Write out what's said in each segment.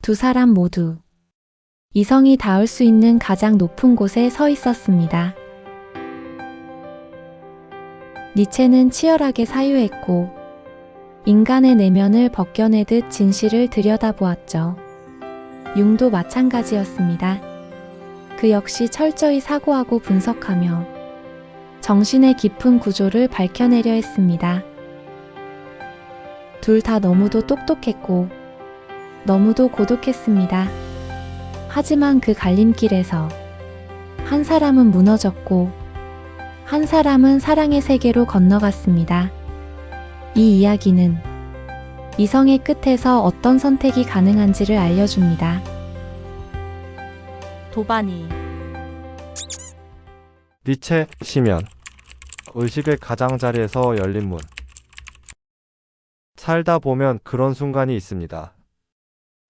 두 사람 모두 이성이 닿을 수 있는 가장 높은 곳에 서 있었습니다. 니체는 치열하게 사유했고 인간의 내면을 벗겨내듯 진실을 들여다보았죠. 융도 마찬가지였습니다. 그 역시 철저히 사고하고 분석하며 정신의 깊은 구조를 밝혀내려 했습니다. 둘 다 너무도 똑똑했고 너무도 고독했습니다. 하지만 그 갈림길에서 한 사람은 무너졌고 한 사람은 사랑의 세계로 건너갔습니다. 이 이야기는 이성의 끝에서 어떤 선택이 가능한지를 알려줍니다. 도바니. 니체, 심연. 의식의 가장자리에서 열린 문. 살다 보면 그런 순간이 있습니다.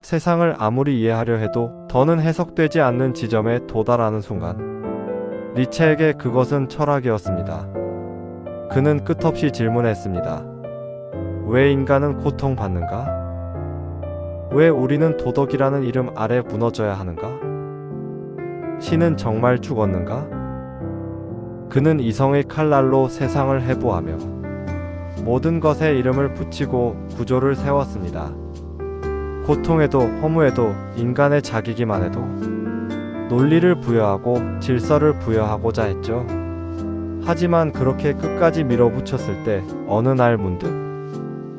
세상을 아무리 이해하려 해도 더는 해석되지 않는 지점에 도달하는 순간. 니체에게 그것은 철학이었습니다. 그는 끝없이 질문했습니다. 왜 인간은 고통받는가? 왜 우리는 도덕이라는 이름 아래 무너져야 하는가? 신은 정말 죽었는가? 그는 이성의 칼날로 세상을 해부하며 모든 것에 이름을 붙이고 구조를 세웠습니다. 고통에도 허무에도 인간의 자기기만 해도 논리를 부여하고 질서를 부여하고자 했죠. 하지만 그렇게 끝까지 밀어붙였을 때 어느 날 문득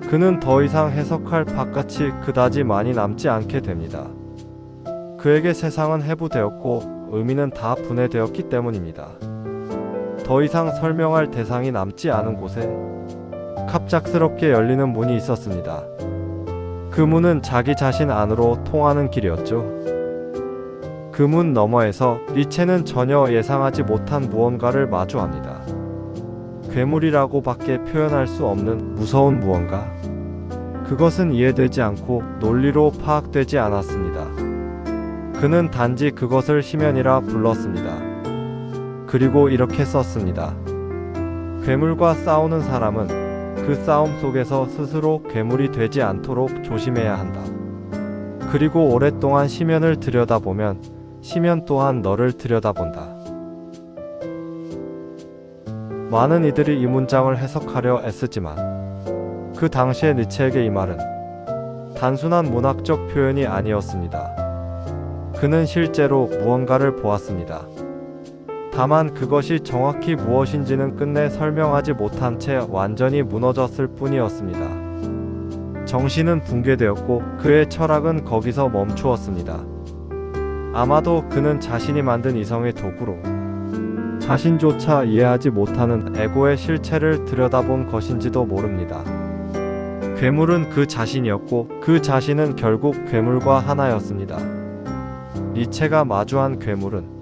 그는 더 이상 해석할 바깥이 그다지 많이 남지 않게 됩니다. 그에게 세상은 해부되었고 의미는 다 분해되었기 때문입니다. 더 이상 설명할 대상이 남지 않은 곳에 갑작스럽게 열리는 문이 있었습니다. 그 문은 자기 자신 안으로 통하는 길이었죠. 그 문 너머에서 니체는 전혀 예상하지 못한 무언가를 마주합니다. 괴물이라고밖에 표현할 수 없는 무서운 무언가. 그것은 이해되지 않고 논리로 파악되지 않았습니다. 그는 단지 그것을 심연이라 불렀습니다. 그리고 이렇게 썼습니다. 괴물과 싸우는 사람은 그 싸움 속에서 스스로 괴물이 되지 않도록 조심해야 한다. 그리고 오랫동안 심연을 들여다보면 심연 또한 너를 들여다본다. 많은 이들이 이 문장을 해석하려 애쓰지만 그 당시의 니체에게 이 말은 단순한 문학적 표현이 아니었습니다. 그는 실제로 무언가를 보았습니다. 다만 그것이 정확히 무엇인지는 끝내 설명하지 못한 채 완전히 무너졌을 뿐이었습니다. 정신은 붕괴되었고 그의 철학은 거기서 멈추었습니다. 아마도 그는 자신이 만든 이성의 도구로 자신조차 이해하지 못하는 에고의 실체를 들여다본 것인지도 모릅니다. 괴물은 그 자신이었고 그 자신은 결국 괴물과 하나였습니다. 니체가 마주한 괴물은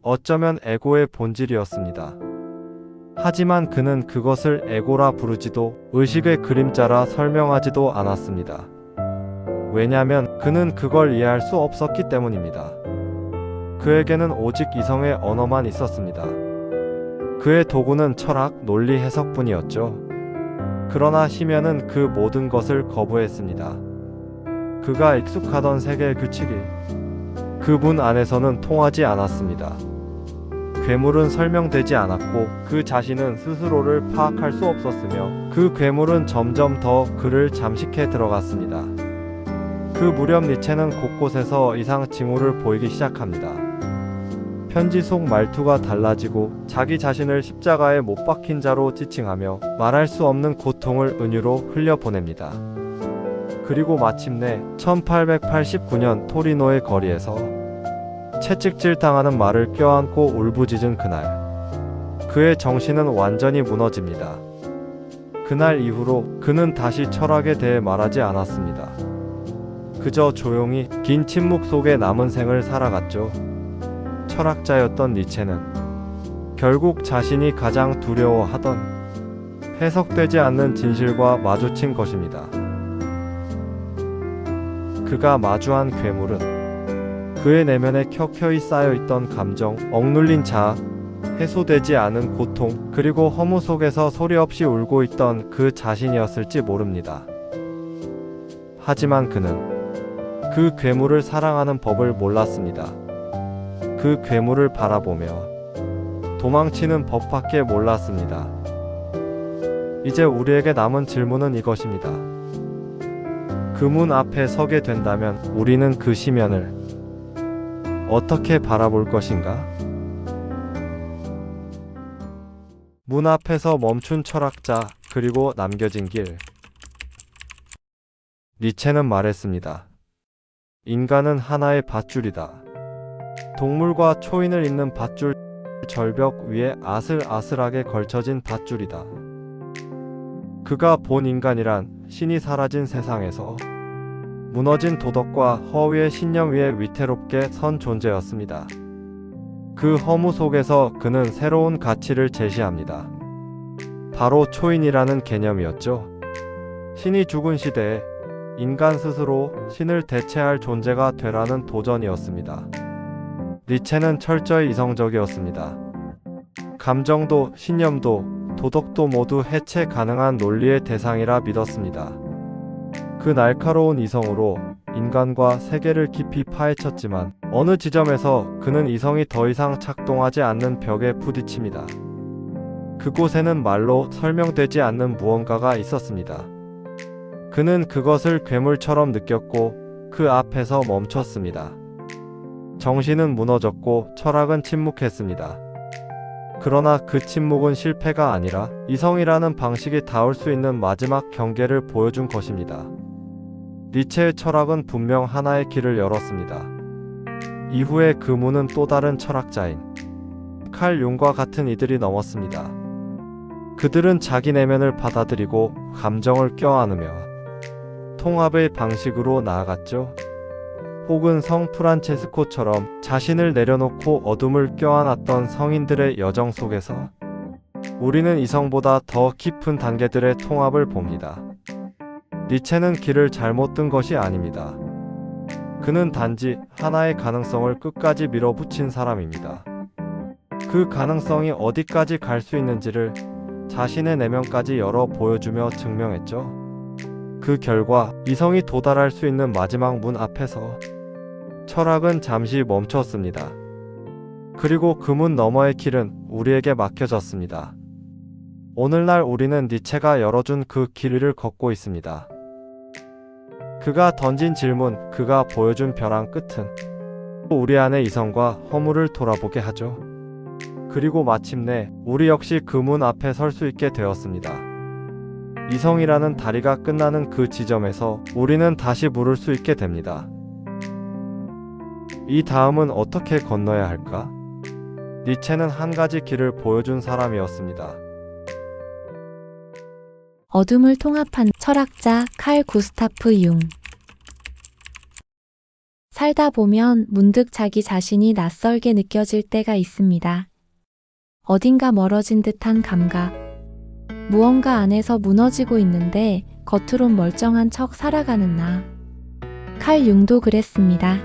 어쩌면 에고의 본질이었습니다. 하지만 그는 그것을 에고라 부르지도 의식의 그림자라 설명하지도 않았습니다. 왜냐하면 그는 그걸 이해할 수 없었기 때문입니다. 그에게는 오직 이성의 언어만 있었습니다. 그의 도구는 철학, 논리 해석뿐이었죠. 그러나 심연은 그 모든 것을 거부했습니다. 그가 익숙하던 세계의 규칙이 그 문 안에서는 통하지 않았습니다. 괴물은 설명되지 않았고 그 자신은 스스로를 파악할 수 없었으며 그 괴물은 점점 더 그를 잠식해 들어갔습니다. 그 무렵 니체는 곳곳에서 이상 징후를 보이기 시작합니다. 편지 속 말투가 달라지고 자기 자신을 십자가에 못 박힌 자로 지칭하며 말할 수 없는 고통을 은유로 흘려보냅니다. 그리고 마침내 1889년 토리노의 거리에서 채찍질 당하는 말을 껴안고 울부짖은 그날, 그의 정신은 완전히 무너집니다. 그날 이후로 그는 다시 철학에 대해 말하지 않았습니다. 그저 조용히 긴 침묵 속에 남은 생을 살아갔죠. 철학자였던 니체는 결국 자신이 가장 두려워하던 해석되지 않는 진실과 마주친 것입니다. 그가 마주한 괴물은 그의 내면에 켜켜이 쌓여있던 감정, 억눌린 자아, 해소되지 않은 고통, 그리고 허무 속에서 소리 없이 울고 있던 그 자신이었을지 모릅니다. 하지만 그는 그 괴물을 사랑하는 법을 몰랐습니다. 그 괴물을 바라보며 도망치는 법밖에 몰랐습니다. 이제 우리에게 남은 질문은 이것입니다. 그 문 앞에 서게 된다면 우리는 그 시면을 어떻게 바라볼 것인가? 문 앞에서 멈춘 철학자, 그리고 남겨진 길. 니체는 말했습니다. 인간은 하나의 밧줄이다. 동물과 초인을 잇는 밧줄, 절벽 위에 아슬아슬하게 걸쳐진 밧줄이다. 그가 본 인간이란 신이 사라진 세상에서 무너진 도덕과 허위의 신념 위에 위태롭게 선 존재였습니다. 그 허무 속에서 그는 새로운 가치를 제시합니다. 바로 초인이라는 개념이었죠. 신이 죽은 시대에 인간 스스로 신을 대체할 존재가 되라는 도전이었습니다. 니체는 철저히 이성적이었습니다. 감정도 신념도 도덕도 모두 해체 가능한 논리의 대상이라 믿었습니다. 그 날카로운 이성으로 인간과 세계를 깊이 파헤쳤지만 어느 지점에서 그는 이성이 더 이상 작동하지 않는 벽에 부딪힙니다. 그곳에는 말로 설명되지 않는 무언가가 있었습니다. 그는 그것을 괴물처럼 느꼈고 그 앞에서 멈췄습니다. 정신은 무너졌고 철학은 침묵했습니다. 그러나 그 침묵은 실패가 아니라 이성이라는 방식이 닿을 수 있는 마지막 경계를 보여준 것입니다. 니체의 철학은 분명 하나의 길을 열었습니다. 이후에 그 문은 또 다른 철학자인 칼 융과 같은 이들이 넘었습니다. 그들은 자기 내면을 받아들이고 감정을 껴안으며 통합의 방식으로 나아갔죠. 혹은 성 프란체스코처럼 자신을 내려놓고 어둠을 껴안았던 성인들의 여정 속에서 우리는 이성보다 더 깊은 단계들의 통합을 봅니다. 니체는 길을 잘못 든 것이 아닙니다. 그는 단지 하나의 가능성을 끝까지 밀어붙인 사람입니다. 그 가능성이 어디까지 갈 수 있는지를 자신의 내면까지 열어 보여주며 증명했죠. 그 결과 이성이 도달할 수 있는 마지막 문 앞에서 철학은 잠시 멈췄습니다. 그리고 그 문 너머의 길은 우리에게 맡겨졌습니다. 오늘날 우리는 니체가 열어준 그 길 위를 걷고 있습니다. 그가 던진 질문, 그가 보여준 벼랑 끝은 우리 안의 이성과 허물을 돌아보게 하죠. 그리고 마침내 우리 역시 그 문 앞에 설 수 있게 되었습니다. 이성이라는 다리가 끝나는 그 지점에서 우리는 다시 물을 수 있게 됩니다. 이 다음은 어떻게 건너야 할까? 니체는 한 가지 길을 보여준 사람이었습니다. 어둠을 통합한 철학자 칼 구스타프 융. 살다 보면 문득 자기 자신이 낯설게 느껴질 때가 있습니다. 어딘가 멀어진 듯한 감각. 무언가 안에서 무너지고 있는데 겉으론 멀쩡한 척 살아가는 나. 칼 융도 그랬습니다.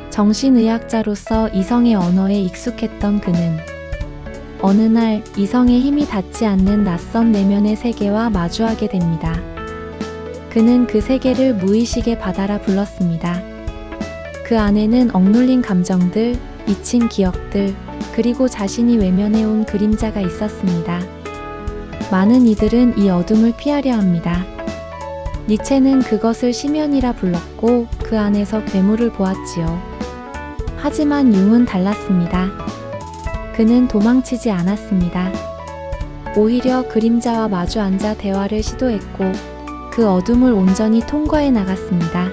정신의학자로서 이성의 언어에 익숙했던 그는 어느 날 이성의 힘이 닿지 않는 낯선 내면의 세계와 마주하게 됩니다. 그는 그 세계를 무의식의 바다라 불렀습니다. 그 안에는 억눌린 감정들, 잊힌 기억들, 그리고 자신이 외면해온 그림자가 있었습니다. 많은 이들은 이 어둠을 피하려 합니다. 니체는 그것을 시면이라 불렀고 그 안에서 괴물을 보았지요. 하지만 융은 달랐습니다. 그는 도망치지 않았습니다. 오히려 그림자와 마주 앉아 대화를 시도했고 그 어둠을 온전히 통과해 나갔습니다.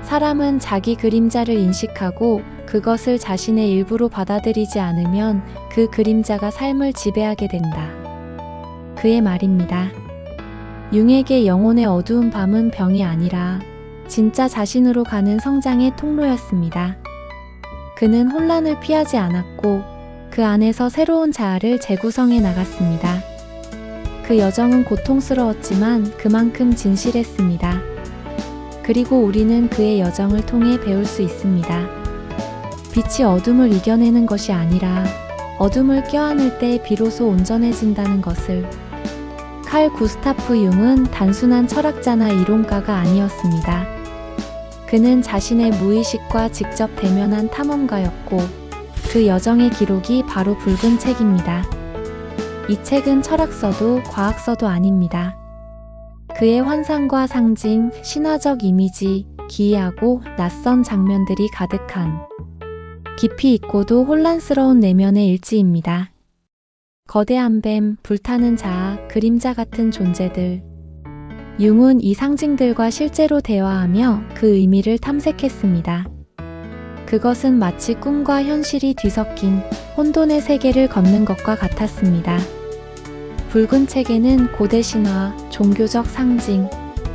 사람은 자기 그림자를 인식하고 그것을 자신의 일부로 받아들이지 않으면 그 그림자가 삶을 지배하게 된다. 그의 말입니다. 융에게 영혼의 어두운 밤은 병이 아니라 진짜 자신으로 가는 성장의 통로였습니다. 그는 혼란을 피하지 않았고 그 안에서 새로운 자아를 재구성해 나갔습니다. 그 여정은 고통스러웠지만 그만큼 진실했습니다. 그리고 우리는 그의 여정을 통해 배울 수 있습니다. 빛이 어둠을 이겨내는 것이 아니라 어둠을 껴안을 때 비로소 온전해진다는 것을. 칼 구스타프 융은 단순한 철학자나 이론가가 아니었습니다. 그는 자신의 무의식과 직접 대면한 탐험가였고 그 여정의 기록이 바로 붉은 책입니다. 이 책은 철학서도 과학서도 아닙니다. 그의 환상과 상징, 신화적 이미지, 기이하고 낯선 장면들이 가득한 깊이 있고도 혼란스러운 내면의 일지입니다. 거대한 뱀, 불타는 자아, 그림자 같은 존재들. 융은 이 상징들과 실제로 대화하며 그 의미를 탐색했습니다. 그것은 마치 꿈과 현실이 뒤섞인 혼돈의 세계를 걷는 것과 같았습니다. 붉은 책에는 고대 신화, 종교적 상징,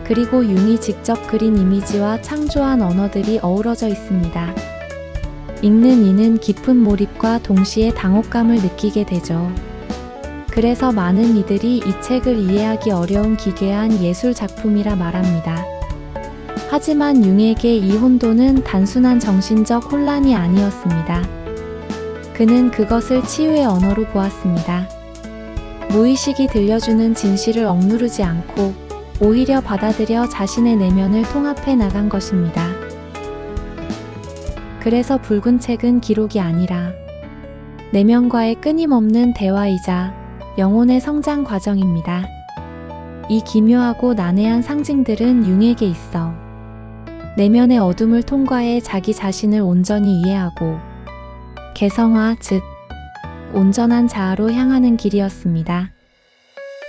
그리고 융이 직접 그린 이미지와 창조한 언어들이 어우러져 있습니다. 읽는 이는 깊은 몰입과 동시에 당혹감을 느끼게 되죠. 그래서 많은 이들이 이 책을 이해하기 어려운 기괴한 예술 작품이라 말합니다. 하지만 융에게 이 혼돈은 단순한 정신적 혼란이 아니었습니다. 그는 그것을 치유의 언어로 보았습니다. 무의식이 들려주는 진실을 억누르지 않고 오히려 받아들여 자신의 내면을 통합해 나간 것입니다. 그래서 붉은 책은 기록이 아니라 내면과의 끊임없는 대화이자 영혼의 성장 과정입니다. 이 기묘하고 난해한 상징들은 융에게 있어 내면의 어둠을 통과해 자기 자신을 온전히 이해하고 개성화, 즉 온전한 자아로 향하는 길이었습니다.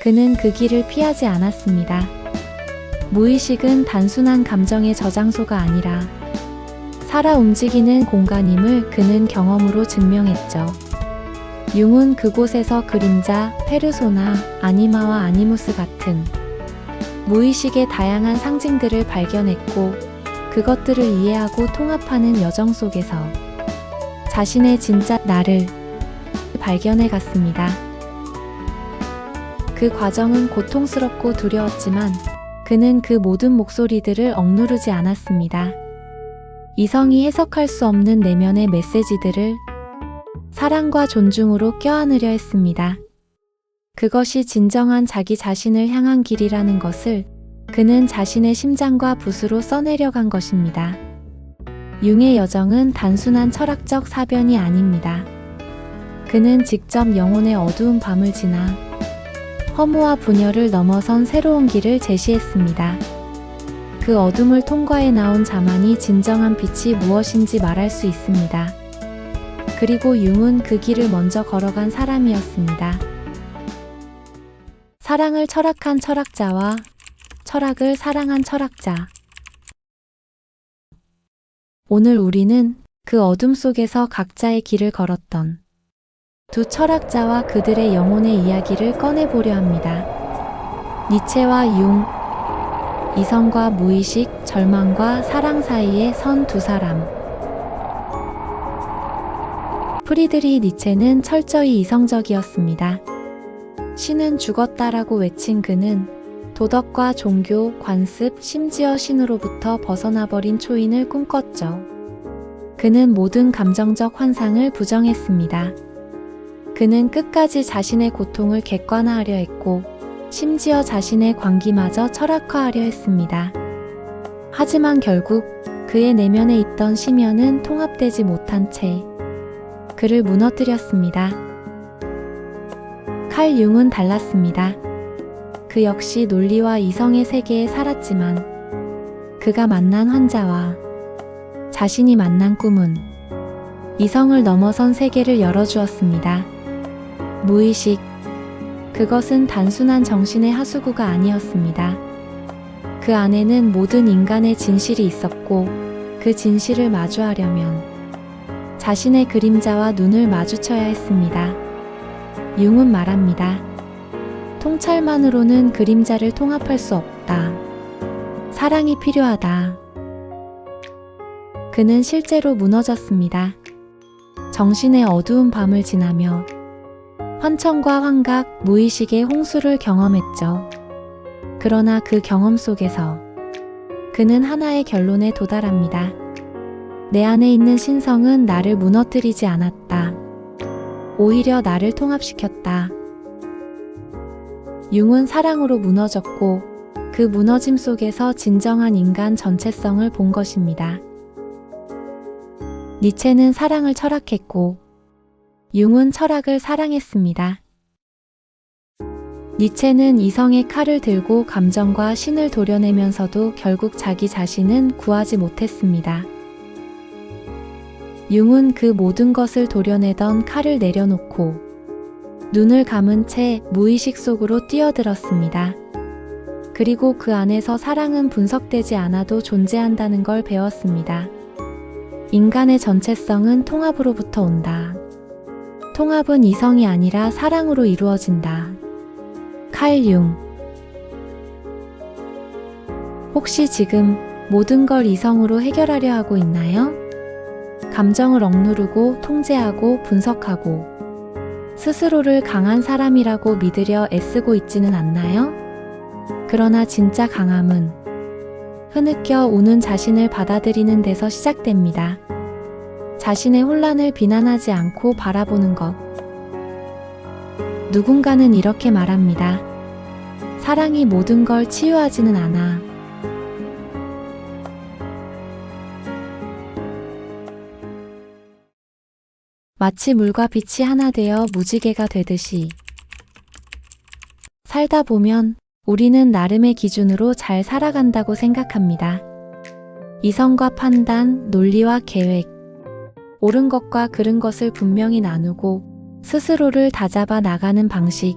그는 그 길을 피하지 않았습니다. 무의식은 단순한 감정의 저장소가 아니라 살아 움직이는 공간임을 그는 경험으로 증명했죠. 융은 그곳에서 그림자, 페르소나, 아니마와 아니무스 같은 무의식의 다양한 상징들을 발견했고 그것들을 이해하고 통합하는 여정 속에서 자신의 진짜 나를 발견해 갔습니다. 그 과정은 고통스럽고 두려웠지만 그는 그 모든 목소리들을 억누르지 않았습니다. 이성이 해석할 수 없는 내면의 메시지들을 사랑과 존중으로 껴안으려 했습니다. 그것이 진정한 자기 자신을 향한 길이라는 것을 그는 자신의 심장과 붓으로 써내려간 것입니다. 융의 여정은 단순한 철학적 사변이 아닙니다. 그는 직접 영혼의 어두운 밤을 지나 허무와 분열을 넘어선 새로운 길을 제시했습니다. 그 어둠을 통과해 나온 자만이 진정한 빛이 무엇인지 말할 수 있습니다. 그리고 융은 그 길을 먼저 걸어간 사람이었습니다. 사랑을 철학한 철학자와 철학을 사랑한 철학자. 오늘 우리는 그 어둠 속에서 각자의 길을 걸었던 두 철학자와 그들의 영혼의 이야기를 꺼내보려 합니다. 니체와 융, 이성과 무의식, 절망과 사랑 사이에 선 두 사람. 프리드리히 니체는 철저히 이성적이었습니다. 신은 죽었다라고 외친 그는 도덕과 종교, 관습, 심지어 신으로부터 벗어나버린 초인을 꿈꿨죠. 그는 모든 감정적 환상을 부정했습니다. 그는 끝까지 자신의 고통을 객관화하려 했고 심지어 자신의 광기마저 철학화하려 했습니다. 하지만 결국 그의 내면에 있던 심연은 통합되지 못한 채 그를 무너뜨렸습니다. 칼 융은 달랐습니다. 그 역시 논리와 이성의 세계에 살았지만 그가 만난 환자와 자신이 만난 꿈은 이성을 넘어선 세계를 열어주었습니다. 무의식, 그것은 단순한 정신의 하수구가 아니었습니다. 그 안에는 모든 인간의 진실이 있었고 그 진실을 마주하려면 자신의 그림자와 눈을 마주쳐야 했습니다. 융은 말합니다. 통찰만으로는 그림자를 통합할 수 없다. 사랑이 필요하다. 그는 실제로 무너졌습니다. 정신의 어두운 밤을 지나며 환청과 환각, 무의식의 홍수를 경험했죠. 그러나 그 경험 속에서 그는 하나의 결론에 도달합니다. 내 안에 있는 신성은 나를 무너뜨리지 않았다. 오히려 나를 통합시켰다. 융은 사랑으로 무너졌고 그 무너짐 속에서 진정한 인간 전체성을 본 것입니다. 니체는 사랑을 철학했고, 융은 철학을 사랑했습니다. 니체는 이성의 칼을 들고 감정과 신을 도려내면서도 결국 자기 자신은 구하지 못했습니다. 융은 그 모든 것을 도려내던 칼을 내려놓고 눈을 감은 채 무의식 속으로 뛰어들었습니다. 그리고 그 안에서 사랑은 분석되지 않아도 존재한다는 걸 배웠습니다. 인간의 전체성은 통합으로부터 온다. 통합은 이성이 아니라 사랑으로 이루어진다. 칼 융. 혹시 지금 모든 걸 이성으로 해결하려 하고 있나요? 감정을 억누르고 통제하고 분석하고 스스로를 강한 사람이라고 믿으려 애쓰고 있지는 않나요? 그러나 진짜 강함은 흐느껴 우는 자신을 받아들이는 데서 시작됩니다. 자신의 혼란을 비난하지 않고 바라보는 것. 누군가는 이렇게 말합니다. 사랑이 모든 걸 치유하지는 않아. 마치 물과 빛이 하나 되어 무지개가 되듯이 살다 보면 우리는 나름의 기준으로 잘 살아간다고 생각합니다. 이성과 판단, 논리와 계획, 옳은 것과 그른 것을 분명히 나누고 스스로를 다잡아 나가는 방식.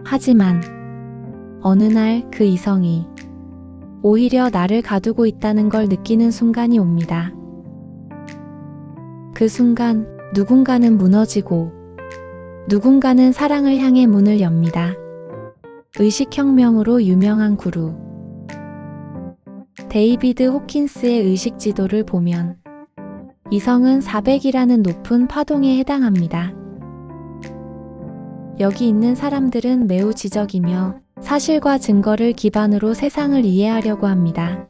하지만 어느 날 그 이성이 오히려 나를 가두고 있다는 걸 느끼는 순간이 옵니다. 그 순간 누군가는 무너지고 누군가는 사랑을 향해 문을 엽니다. 의식혁명으로 유명한 구루 데이비드 호킨스의 의식 지도를 보면 이성은 400이라는 높은 파동에 해당합니다. 여기 있는 사람들은 매우 지적이며 사실과 증거를 기반으로 세상을 이해하려고 합니다.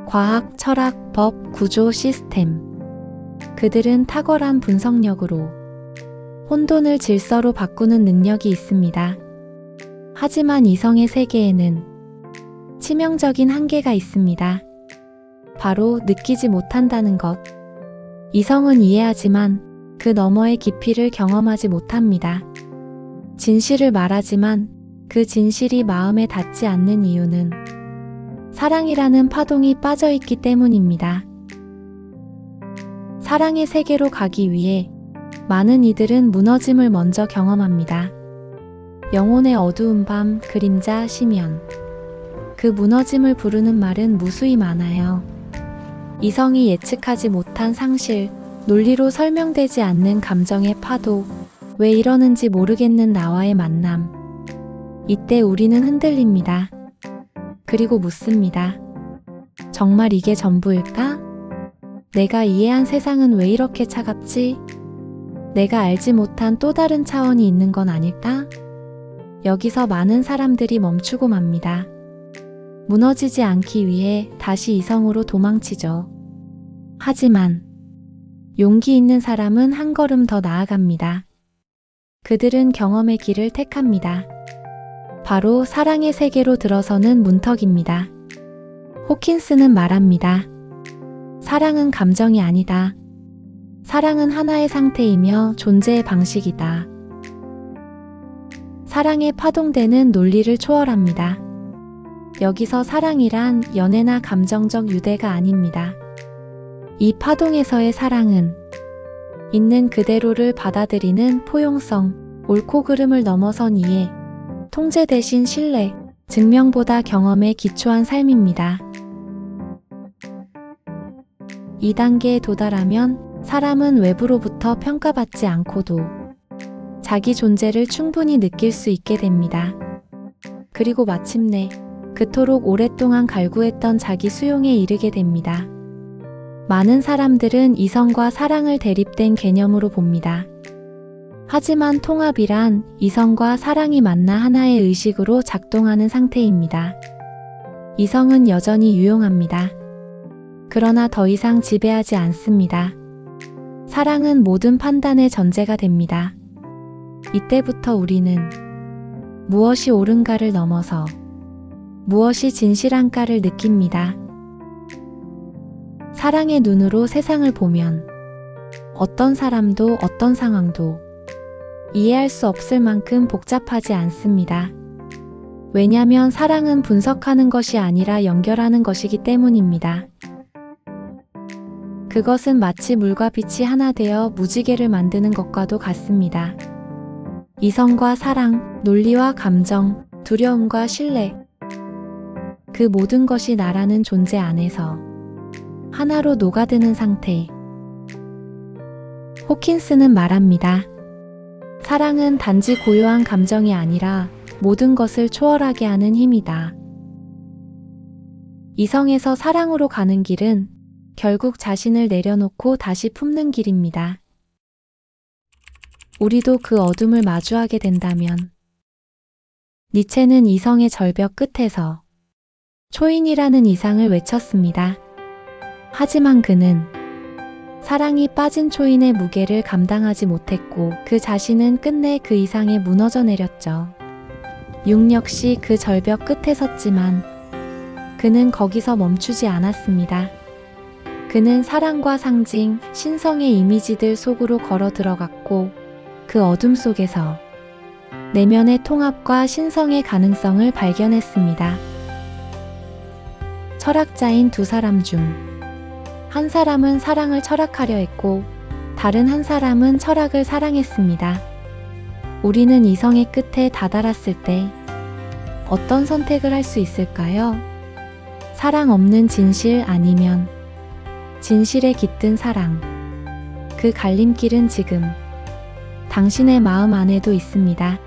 과학, 철학, 법, 구조, 시스템. 그들은 탁월한 분석력으로 혼돈을 질서로 바꾸는 능력이 있습니다. 하지만 이성의 세계에는 치명적인 한계가 있습니다. 바로 느끼지 못한다는 것. 이성은 이해하지만 그 너머의 깊이를 경험하지 못합니다. 진실을 말하지만 그 진실이 마음에 닿지 않는 이유는 사랑이라는 파동이 빠져있기 때문입니다. 사랑의 세계로 가기 위해 많은 이들은 무너짐을 먼저 경험합니다. 영혼의 어두운 밤, 그림자, 심연. 그 무너짐을 부르는 말은 무수히 많아요. 이성이 예측하지 못한 상실, 논리로 설명되지 않는 감정의 파도, 왜 이러는지 모르겠는 나와의 만남. 이때 우리는 흔들립니다. 그리고 묻습니다. 정말 이게 전부일까? 내가 이해한 세상은 왜 이렇게 차갑지? 내가 알지 못한 또 다른 차원이 있는 건 아닐까? 여기서 많은 사람들이 멈추고 맙니다. 무너지지 않기 위해 다시 이성으로 도망치죠. 하지만 용기 있는 사람은 한 걸음 더 나아갑니다. 그들은 경험의 길을 택합니다. 바로 사랑의 세계로 들어서는 문턱입니다. 호킨스는 말합니다. 사랑은 감정이 아니다. 사랑은 하나의 상태이며 존재의 방식이다. 사랑에 파동되는 논리를 초월합니다. 여기서 사랑이란 연애나 감정적 유대가 아닙니다. 이 파동에서의 사랑은 있는 그대로를 받아들이는 포용성, 옳고 그름을 넘어선 이해, 통제 대신 신뢰, 증명보다 경험에 기초한 삶입니다. 이 단계에 도달하면 사람은 외부로부터 평가받지 않고도 자기 존재를 충분히 느낄 수 있게 됩니다. 그리고 마침내 그토록 오랫동안 갈구했던 자기 수용에 이르게 됩니다. 많은 사람들은 이성과 사랑을 대립된 개념으로 봅니다. 하지만 통합이란 이성과 사랑이 만나 하나의 의식으로 작동하는 상태입니다. 이성은 여전히 유용합니다. 그러나 더 이상 지배하지 않습니다. 사랑은 모든 판단의 전제가 됩니다. 이때부터 우리는 무엇이 옳은가를 넘어서 무엇이 진실한가를 느낍니다. 사랑의 눈으로 세상을 보면 어떤 사람도 어떤 상황도 이해할 수 없을 만큼 복잡하지 않습니다. 왜냐면 사랑은 분석하는 것이 아니라 연결하는 것이기 때문입니다. 그것은 마치 물과 빛이 하나 되어 무지개를 만드는 것과도 같습니다. 이성과 사랑, 논리와 감정, 두려움과 신뢰, 그 모든 것이 나라는 존재 안에서 하나로 녹아드는 상태. 호킨스는 말합니다. 사랑은 단지 고요한 감정이 아니라 모든 것을 초월하게 하는 힘이다. 이성에서 사랑으로 가는 길은 결국 자신을 내려놓고 다시 품는 길입니다. 우리도 그 어둠을 마주하게 된다면 니체는 이성의 절벽 끝에서 초인이라는 이상을 외쳤습니다. 하지만 그는 사랑이 빠진 초인의 무게를 감당하지 못했고 그 자신은 끝내 그 이상에 무너져 내렸죠. 융 역시 그 절벽 끝에 섰지만 그는 거기서 멈추지 않았습니다. 그는 사랑과 상징, 신성의 이미지들 속으로 걸어 들어갔고 그 어둠 속에서 내면의 통합과 신성의 가능성을 발견했습니다. 철학자인 두 사람 중 한 사람은 사랑을 철학하려 했고 다른 한 사람은 철학을 사랑했습니다. 우리는 이성의 끝에 다다랐을 때 어떤 선택을 할 수 있을까요? 사랑 없는 진실 아니면 진실에 깃든 사랑. 그 갈림길은 지금 당신의 마음 안에도 있습니다.